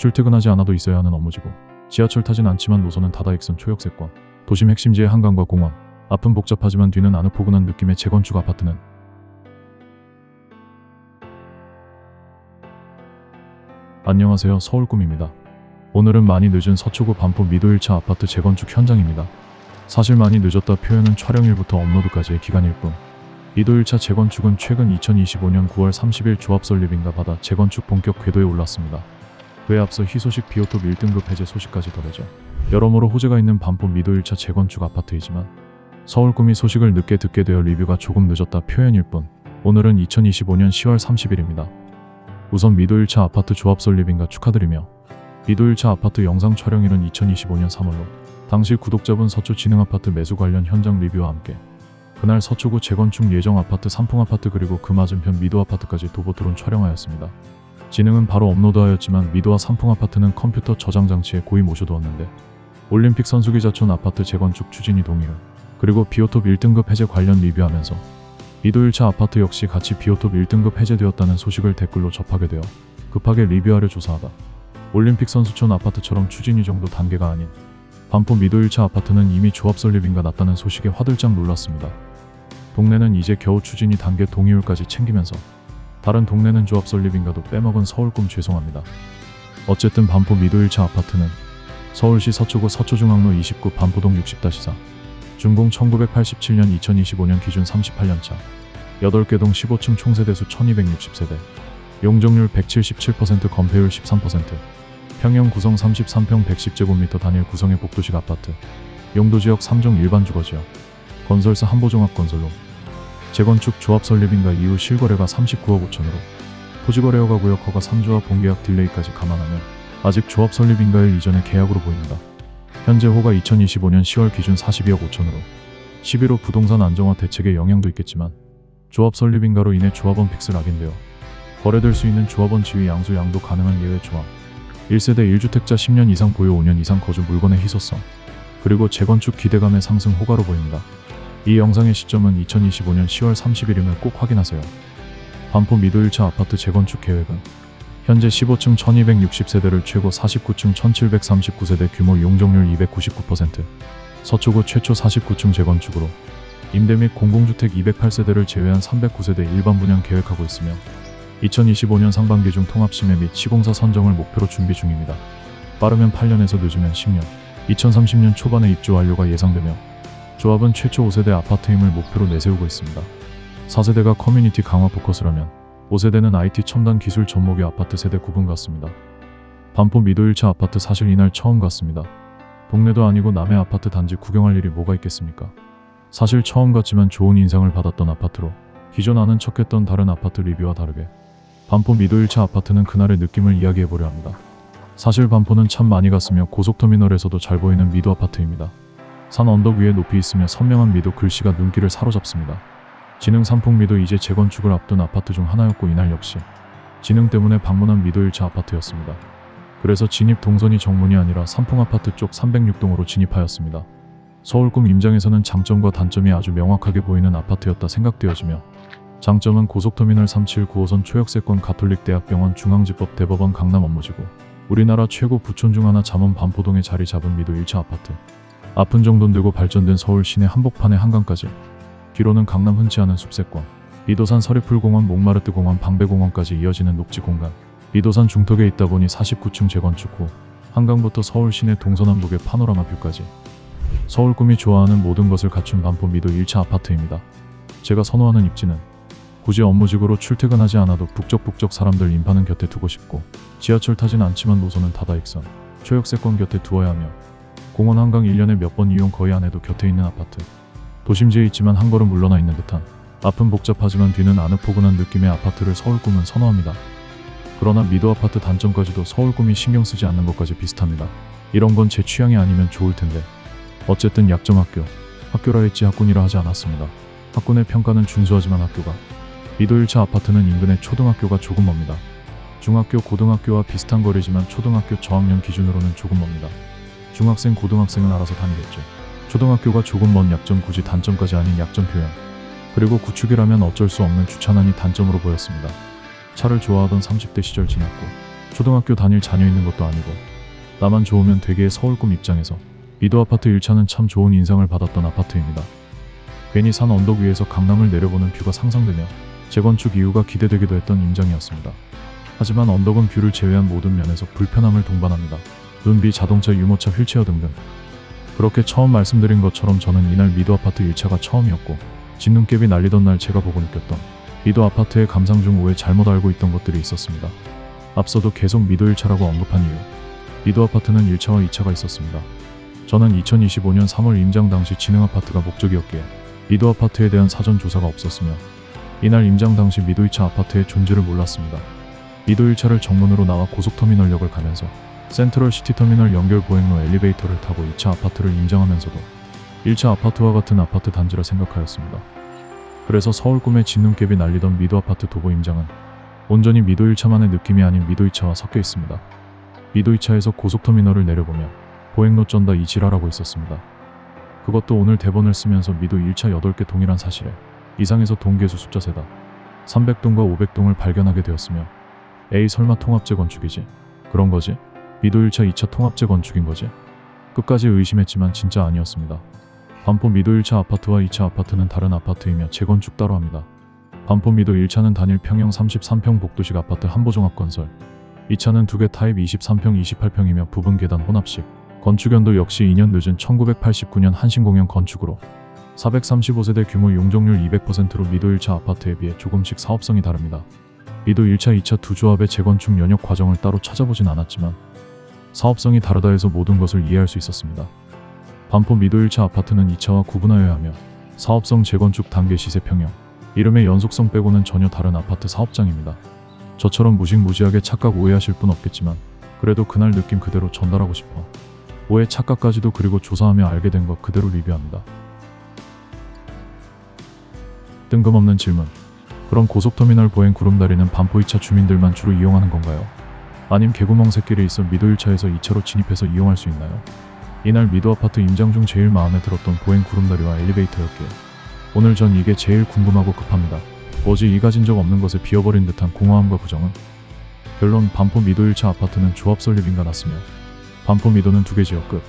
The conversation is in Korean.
출퇴근하지 않아도 있어야 하는 업무지고 지하철 타진 않지만 노선은 다다익선 초역세권, 도심 핵심지의 한강과 공원, 앞은 복잡하지만 뒤는 아늑포근한 느낌의 재건축 아파트는 안녕하세요, 서울꿈입니다. 오늘은 많이 늦은 서초구 반포 미도 1차 아파트 재건축 현장입니다. 사실 많이 늦었다 표현은 촬영일부터 업로드까지의 기간일 뿐, 미도 1차 재건축은 최근 2025년 9월 30일 조합 설립인가 받아 재건축 본격 궤도에 올랐습니다. 그에 앞서 희소식 비오톱 1등급 해제 소식까지 더해져 여러모로 호재가 있는 반포 미도 1차 재건축 아파트이지만 서울꿈이 소식을 늦게 듣게 되어 리뷰가 조금 늦었다 표현일 뿐, 오늘은 2025년 10월 30일입니다. 우선 미도 1차 아파트 조합 설립인가 축하드리며, 미도 1차 아파트 영상 촬영일은 2025년 3월로 당시 구독자분 서초 진흥아파트 매수 관련 현장 리뷰와 함께 그날 서초구 재건축 예정 아파트 삼풍아파트 그리고 그 맞은편 미도 아파트까지 도보 드론 촬영하였습니다. 진흥은 바로 업로드하였지만 미도와 삼풍아파트는 컴퓨터 저장 장치에 고이 모셔두었는데, 올림픽 선수기자촌 아파트 재건축 추진이 동일, 그리고 비오톱 1등급 해제 관련 리뷰하면서 미도 1차 아파트 역시 같이 비오톱 1등급 해제되었다는 소식을 댓글로 접하게 되어 급하게 리뷰하려 조사하다 올림픽 선수촌 아파트처럼 추진이 정도 단계가 아닌 반포 미도 1차 아파트는 이미 조합 설립인가 났다는 소식에 화들짝 놀랐습니다. 동네는 이제 겨우 추진이 단계 동의율까지 챙기면서 다른 동네는 조합 설립인가도 빼먹은 서울꿈 죄송합니다. 어쨌든 반포 미도 1차 아파트는 서울시 서초구 서초중앙로 29 반포동 60-4, 준공 1987년 2025년 기준 38년차, 8개 동 15층 총세대수 1260세대, 용적률 177%, 건폐율 13%, 평형 구성 33평 110제곱미터 단일 구성의 복도식 아파트, 용도지역 3종 일반 주거지역, 건설사 한보종합건설로, 재건축 조합 설립인가 이후 실거래가 39억 5천으로, 토지거래허가 구역 허가 3주와 본계약 딜레이까지 감안하면 아직 조합 설립인가일 이전의 계약으로 보입니다. 현재 호가 2025년 10월 기준 42억 5천으로 11호 부동산 안정화 대책의 영향도 있겠지만 조합 설립인가로 인해 조합원 픽스 락인데요. 거래될 수 있는 조합원 지위 양수 양도 가능한 예외 조항, 1세대 1주택자 10년 이상 보유 5년 이상 거주 물건의 희소성, 그리고 재건축 기대감의 상승 호가로 보입니다. 이 영상의 시점은 2025년 10월 30일임을 꼭 확인하세요. 반포 미도 1차 아파트 재건축 계획은 현재 15층 1260세대를 최고 49층 1739세대 규모 용적률 299%, 서초구 최초 49층 재건축으로 임대 및 공공주택 208세대를 제외한 309세대 일반 분양 계획하고 있으며 2025년 상반기 중 통합심해 및 시공사 선정을 목표로 준비 중입니다. 빠르면 8년에서 늦으면 10년, 2030년 초반에 입주 완료가 예상되며 조합은 최초 5세대 아파트임을 목표로 내세우고 있습니다. 4세대가 커뮤니티 강화 포커스라면 5세대는 IT 첨단 기술 접목의 아파트 세대 구분 같습니다. 반포 미도 1차 아파트 사실 이날 처음 갔습니다. 동네도 아니고 남의 아파트 단지 구경할 일이 뭐가 있겠습니까? 사실 처음 갔지만 좋은 인상을 받았던 아파트로 기존 아는 척했던 다른 아파트 리뷰와 다르게 반포 미도 1차 아파트는 그날의 느낌을 이야기해보려 합니다. 사실 반포는 참 많이 갔으며 고속터미널에서도 잘 보이는 미도 아파트입니다. 산 언덕 위에 높이 있으며 선명한 미도 글씨가 눈길을 사로잡습니다. 진흥 삼풍 미도 이제 재건축을 앞둔 아파트 중 하나였고 이날 역시 진흥 때문에 방문한 미도 1차 아파트였습니다. 그래서 진입 동선이 정문이 아니라 삼풍 아파트 쪽 306동으로 진입하였습니다. 서울꿈 임장에서는 장점과 단점이 아주 명확하게 보이는 아파트였다 생각되어지며, 장점은 고속터미널 379호선 초역세권 가톨릭대학병원 중앙지법 대법원 강남 업무지구, 우리나라 최고 부촌 중 하나 잠원 반포동에 자리 잡은 미도 1차 아파트, 앞은 정돈되고 발전된 서울 시내 한복판의 한강까지, 뒤로는 강남 흔치 않은 숲세권, 미도산 서리풀공원 몽마르트공원 방배공원까지 이어지는 녹지 공간, 미도산 중턱에 있다 보니 49층 재건축 후 한강부터 서울 시내 동서남북의 파노라마 뷰까지 서울꿈이 좋아하는 모든 것을 갖춘 반포 미도 1차 아파트입니다. 제가 선호하는 입지는 굳이 업무직으로 출퇴근하지 않아도 북적북적 사람들 인파는 곁에 두고 싶고, 지하철 타진 않지만 노선은 다다익선, 초역세권 곁에 두어야 하며, 공원 한강 1년에 몇 번 이용 거의 안 해도 곁에 있는 아파트, 도심지에 있지만 한 걸음 물러나 있는 듯한, 앞은 복잡하지만 뒤는 아늑포근한 느낌의 아파트를 서울꿈은 선호합니다. 그러나 미도 아파트 단점까지도 서울꿈이 신경 쓰지 않는 것까지 비슷합니다. 이런 건 제 취향이 아니면 좋을 텐데. 어쨌든 약점 학교라 했지 학군이라 하지 않았습니다. 학군의 평가는 준수하지만 학교가, 미도 1차 아파트는 인근에 초등학교가 조금 멉니다. 중학교, 고등학교와 비슷한 거리지만 초등학교 저학년 기준으로는 조금 멉니다. 중학생, 고등학생은 알아서 다니겠죠. 초등학교가 조금 먼 약점, 굳이 단점까지 아닌 약점 표현. 그리고 구축이라면 어쩔 수 없는 주차난이 단점으로 보였습니다. 차를 좋아하던 30대 시절 지났고 초등학교 다닐 자녀 있는 것도 아니고 나만 좋으면 되기의 서울 꿈 입장에서 미도 아파트 1차는 참 좋은 인상을 받았던 아파트입니다. 괜히 산 언덕 위에서 강남을 내려보는 뷰가 상상되며 재건축 이유가 기대되기도 했던 임장이었습니다. 하지만 언덕은 뷰를 제외한 모든 면에서 불편함을 동반합니다. 눈, 비, 자동차, 유모차, 휠체어 등등. 그렇게 처음 말씀드린 것처럼 저는 이날 미도 아파트 1차가 처음이었고 진눈깨비 날리던 날 제가 보고 느꼈던 미도 아파트의 감상 중 5회 잘못 알고 있던 것들이 있었습니다. 앞서도 계속 미도 1차라고 언급한 이유, 미도 아파트는 1차와 2차가 있었습니다. 저는 2025년 3월 임장 당시 진흥아파트가 목적이었기에 미도 아파트에 대한 사전 조사가 없었으며 이날 임장 당시 미도 2차 아파트의 존재를 몰랐습니다. 미도 1차를 정문으로 나와 고속터미널역을 가면서 센트럴 시티터미널 연결 보행로 엘리베이터를 타고 2차 아파트를 임장하면서도 1차 아파트와 같은 아파트 단지라 생각하였습니다. 그래서 서울 꿈에 진눈깨비 날리던 미도 아파트 도보 임장은 온전히 미도 1차만의 느낌이 아닌 미도 2차와 섞여 있습니다. 미도 2차에서 고속터미널을 내려보며 보행로 쩐다 이 지랄하고 있었습니다. 그것도 오늘 대본을 쓰면서 미도 1차 8개 동일한 사실에 이상해서 동계수 숫자 세다 300동과 500동을 발견하게 되었으며 에이 설마 통합재 건축이지? 그런 거지? 미도 1차 2차 통합재 건축인 거지? 끝까지 의심했지만 진짜 아니었습니다. 반포 미도 1차 아파트와 2차 아파트는 다른 아파트이며 재건축 따로 합니다. 반포 미도 1차는 단일 평형 33평 복도식 아파트 한보종합건설, 2차는 2개 타입 23평 28평이며 부분 계단 혼합식, 건축연도 역시 2년 늦은 1989년 한신공영 건축으로 435세대 규모 용적률 200%로 미도 1차 아파트에 비해 조금씩 사업성이 다릅니다. 미도 1차, 2차 두 조합의 재건축 연역 과정을 따로 찾아보진 않았지만 사업성이 다르다 해서 모든 것을 이해할 수 있었습니다. 반포 미도 1차 아파트는 2차와 구분하여야 하며 사업성 재건축 단계 시세 평형, 이름의 연속성 빼고는 전혀 다른 아파트 사업장입니다. 저처럼 무식무지하게 착각 오해하실 분 없겠지만 그래도 그날 느낌 그대로 전달하고 싶어 오해 착각까지도 그리고 조사하며 알게 된 것 그대로 리뷰합니다. 뜬금없는 질문. 그럼 고속터미널 보행 구름다리는 반포 2차 주민들만 주로 이용하는 건가요? 아님 개구멍 새길에 있어 미도 1차에서 2차로 진입해서 이용할 수 있나요? 이날 미도 아파트 임장 중 제일 마음에 들었던 보행 구름다리와 엘리베이터였기에 오늘 전 이게 제일 궁금하고 급합니다. 뭐지 이 가진 적 없는 것에 비어버린 듯한 공허함과 부정은? 결론 반포 미도 1차 아파트는 조합 설립인가 났으며 반포 미도는 2개 지역 끝